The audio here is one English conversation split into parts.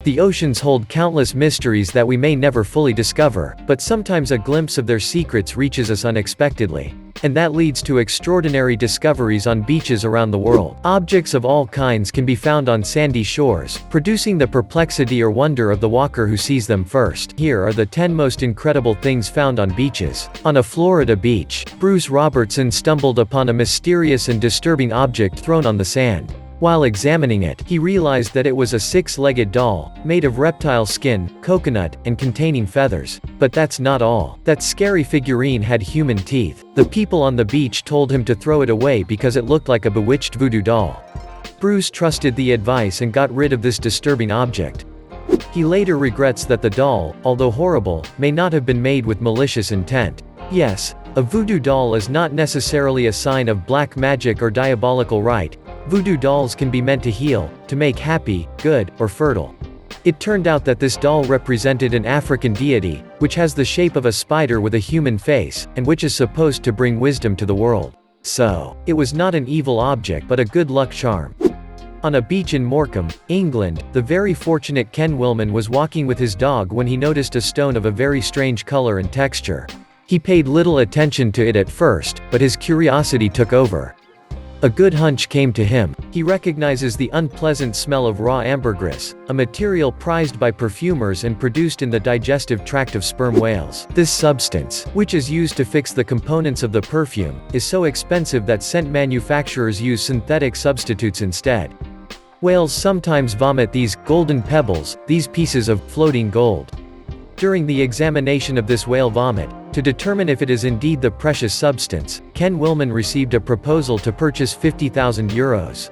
The oceans hold countless mysteries that we may never fully discover, but sometimes a glimpse of their secrets reaches us unexpectedly. And that leads to extraordinary discoveries on beaches around the world. Objects of all kinds can be found on sandy shores, producing the perplexity or wonder of the walker who sees them first. Here are the 10 most incredible things found on beaches. On a Florida beach, Bruce Robertson stumbled upon a mysterious and disturbing object thrown on the sand. While examining it, he realized that it was a 6-legged doll, made of reptile skin, coconut, and containing feathers. But that's not all. That scary figurine had human teeth. The people on the beach told him to throw it away because it looked like a bewitched voodoo doll. Bruce trusted the advice and got rid of this disturbing object. He later regrets that the doll, although horrible, may not have been made with malicious intent. Yes, a voodoo doll is not necessarily a sign of black magic or diabolical rite. Voodoo dolls can be meant to heal, to make happy, good, or fertile. It turned out that this doll represented an African deity, which has the shape of a spider with a human face, and which is supposed to bring wisdom to the world. So, it was not an evil object but a good luck charm. On a beach in Morecambe, England, the very fortunate Ken Willman was walking with his dog when he noticed a stone of a very strange color and texture. He paid little attention to it at first, but his curiosity took over. A good hunch came to him. He recognizes the unpleasant smell of raw ambergris, a material prized by perfumers and produced in the digestive tract of sperm whales. This substance, which is used to fix the components of the perfume, is so expensive that scent manufacturers use synthetic substitutes instead. Whales sometimes vomit these golden pebbles, these pieces of floating gold. During the examination of this whale vomit, to determine if it is indeed the precious substance, Ken Willman received a proposal to purchase €50,000.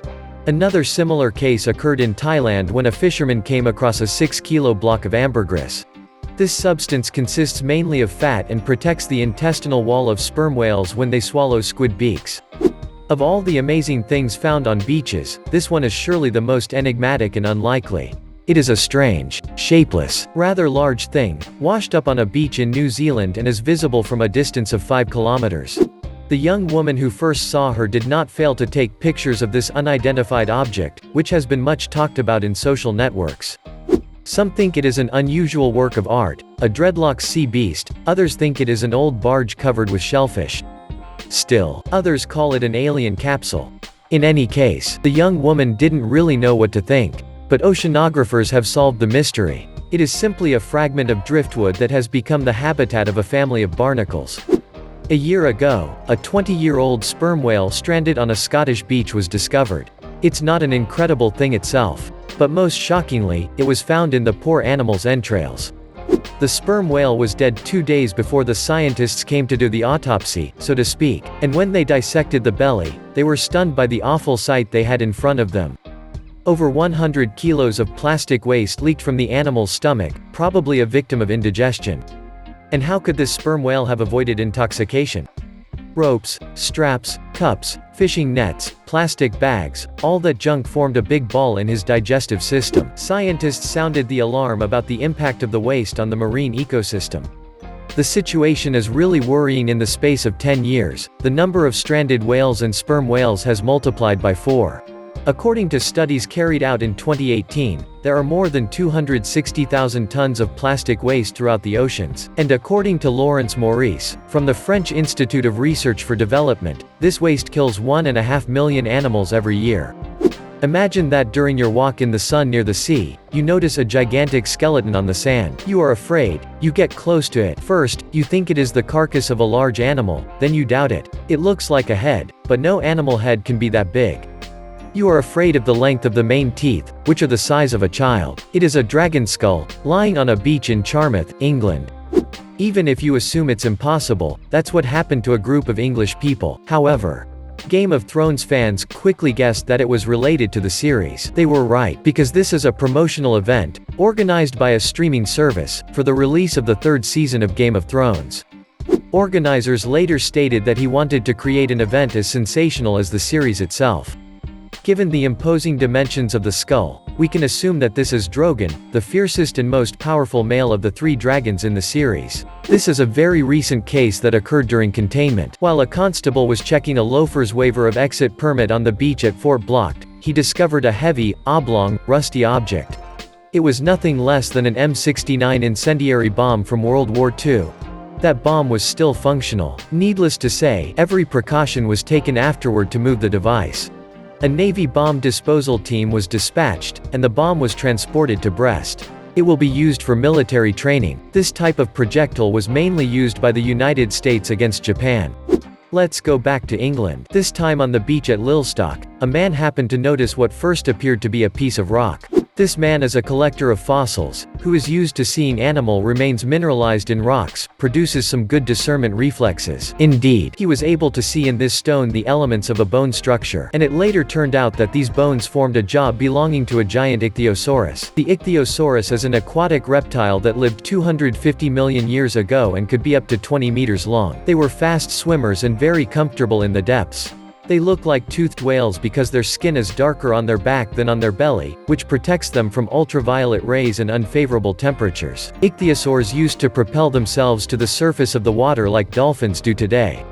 Another similar case occurred in Thailand when a fisherman came across a 6-kilo block of ambergris. This substance consists mainly of fat and protects the intestinal wall of sperm whales when they swallow squid beaks. Of all the amazing things found on beaches, this one is surely the most enigmatic and unlikely. It is a strange, shapeless, rather large thing, washed up on a beach in New Zealand and is visible from a distance of 5 kilometers. The young woman who first saw her did not fail to take pictures of this unidentified object, which has been much talked about in social networks. Some think it is an unusual work of art, a dreadlock sea beast, others think it is an old barge covered with shellfish. Still, others call it an alien capsule. In any case, the young woman didn't really know what to think. But oceanographers have solved the mystery. It is simply a fragment of driftwood that has become the habitat of a family of barnacles. A year ago, a 20-year-old sperm whale stranded on a Scottish beach was discovered. It's not an incredible thing itself. But most shockingly, it was found in the poor animal's entrails. The sperm whale was dead 2 days before the scientists came to do the autopsy, so to speak, and when they dissected the belly, they were stunned by the awful sight they had in front of them. Over 100 kilos of plastic waste leaked from the animal's stomach, probably a victim of indigestion. And how could this sperm whale have avoided intoxication? Ropes, straps, cups, fishing nets, plastic bags, all that junk formed a big ball in his digestive system. Scientists sounded the alarm about the impact of the waste on the marine ecosystem. The situation is really worrying. In the space of 10 years, the number of stranded whales and sperm whales has multiplied by 4. According to studies carried out in 2018, there are more than 260,000 tons of plastic waste throughout the oceans. And according to Laurence Maurice, from the French Institute of Research for Development, this waste kills 1.5 million animals every year. Imagine that during your walk in the sun near the sea, you notice a gigantic skeleton on the sand. You are afraid. You get close to it. First, you think it is the carcass of a large animal, then you doubt it. It looks like a head, but no animal head can be that big. You are afraid of the length of the main teeth, which are the size of a child. It is a dragon skull, lying on a beach in Charmouth, England. Even if you assume it's impossible, that's what happened to a group of English people. However, Game of Thrones fans quickly guessed that it was related to the series. They were right, because this is a promotional event, organized by a streaming service, for the release of the 3rd season of Game of Thrones. Organizers later stated that he wanted to create an event as sensational as the series itself. Given the imposing dimensions of the skull, we can assume that this is Drogon, the fiercest and most powerful male of the 3 dragons in the series. This is a very recent case that occurred during containment. While a constable was checking a loafer's waiver of exit permit on the beach at Fort Blocked, he discovered a heavy, oblong, rusty object. It was nothing less than an M69 incendiary bomb from World War II. That bomb was still functional. Needless to say, every precaution was taken afterward to move the device. A Navy bomb disposal team was dispatched, and the bomb was transported to Brest. It will be used for military training. This type of projectile was mainly used by the United States against Japan. Let's go back to England. This time on the beach at Lilstock, a man happened to notice what first appeared to be a piece of rock. This man is a collector of fossils, who is used to seeing animal remains mineralized in rocks, produces some good discernment reflexes. Indeed, he was able to see in this stone the elements of a bone structure, and it later turned out that these bones formed a jaw belonging to a giant Ichthyosaurus. The Ichthyosaurus is an aquatic reptile that lived 250 million years ago and could be up to 20 meters long. They were fast swimmers and very comfortable in the depths. They look like toothed whales because their skin is darker on their back than on their belly, which protects them from ultraviolet rays and unfavorable temperatures. Ichthyosaurs used to propel themselves to the surface of the water like dolphins do today.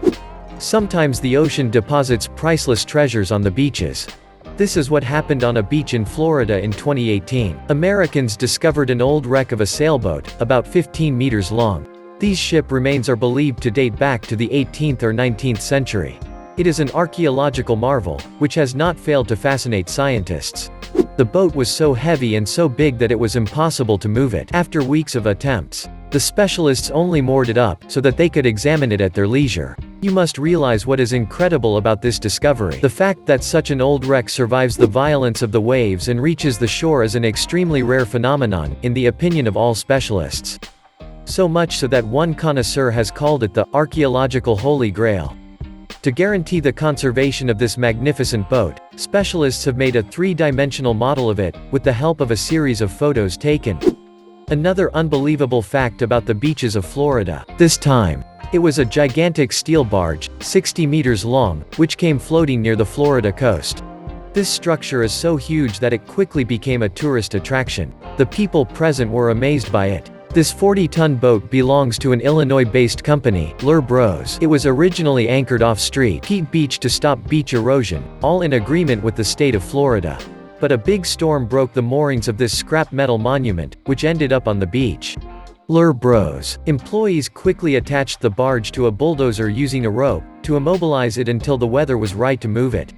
Sometimes the ocean deposits priceless treasures on the beaches. This is what happened on a beach in Florida in 2018. Americans discovered an old wreck of a sailboat, about 15 meters long. These ship remains are believed to date back to the 18th or 19th century. It is an archaeological marvel, which has not failed to fascinate scientists. The boat was so heavy and so big that it was impossible to move it. After weeks of attempts, the specialists only moored it up, so that they could examine it at their leisure. You must realize what is incredible about this discovery. The fact that such an old wreck survives the violence of the waves and reaches the shore is an extremely rare phenomenon, in the opinion of all specialists. So much so that one connoisseur has called it the archaeological holy grail. To guarantee the conservation of this magnificent boat, specialists have made a three-dimensional model of it, with the help of a series of photos taken. Another unbelievable fact about the beaches of Florida. This time, it was a gigantic steel barge, 60 meters long, which came floating near the Florida coast. This structure is so huge that it quickly became a tourist attraction. The people present were amazed by it. This 40-ton boat belongs to an Illinois-based company, Lure Bros. It was originally anchored off-street Pete Beach to stop beach erosion, all in agreement with the state of Florida. But a big storm broke the moorings of this scrap metal monument, which ended up on the beach. Lure Bros. Employees quickly attached the barge to a bulldozer using a rope, to immobilize it until the weather was right to move it.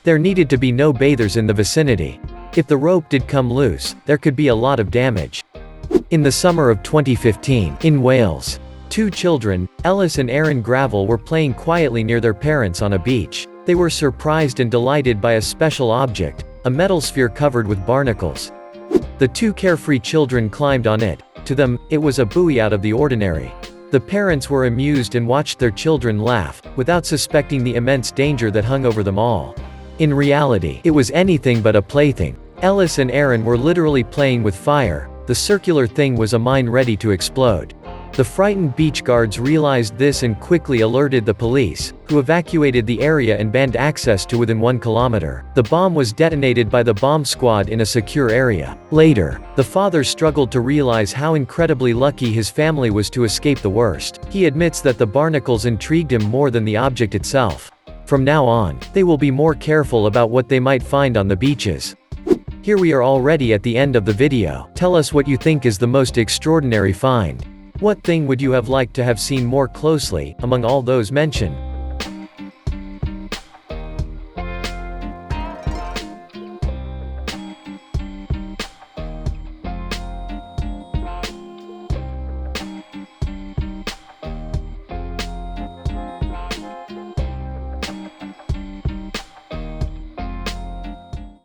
There needed to be no bathers in the vicinity. If the rope did come loose, there could be a lot of damage. In the summer of 2015, in Wales, two children, Ellis and Aaron Gravel, were playing quietly near their parents on a beach. They were surprised and delighted by a special object, a metal sphere covered with barnacles. The two carefree children climbed on it. To them, it was a buoy out of the ordinary. The parents were amused and watched their children laugh, without suspecting the immense danger that hung over them all. In reality, it was anything but a plaything. Ellis and Aaron were literally playing with fire. The circular thing was a mine ready to explode. The frightened beach guards realized this and quickly alerted the police, who evacuated the area and banned access to within 1 kilometer. The bomb was detonated by the bomb squad in a secure area. Later, the father struggled to realize how incredibly lucky his family was to escape the worst. He admits that the barnacles intrigued him more than the object itself. From now on, they will be more careful about what they might find on the beaches. Here we are already at the end of the video. Tell us what you think is the most extraordinary find. What thing would you have liked to have seen more closely, among all those mentioned?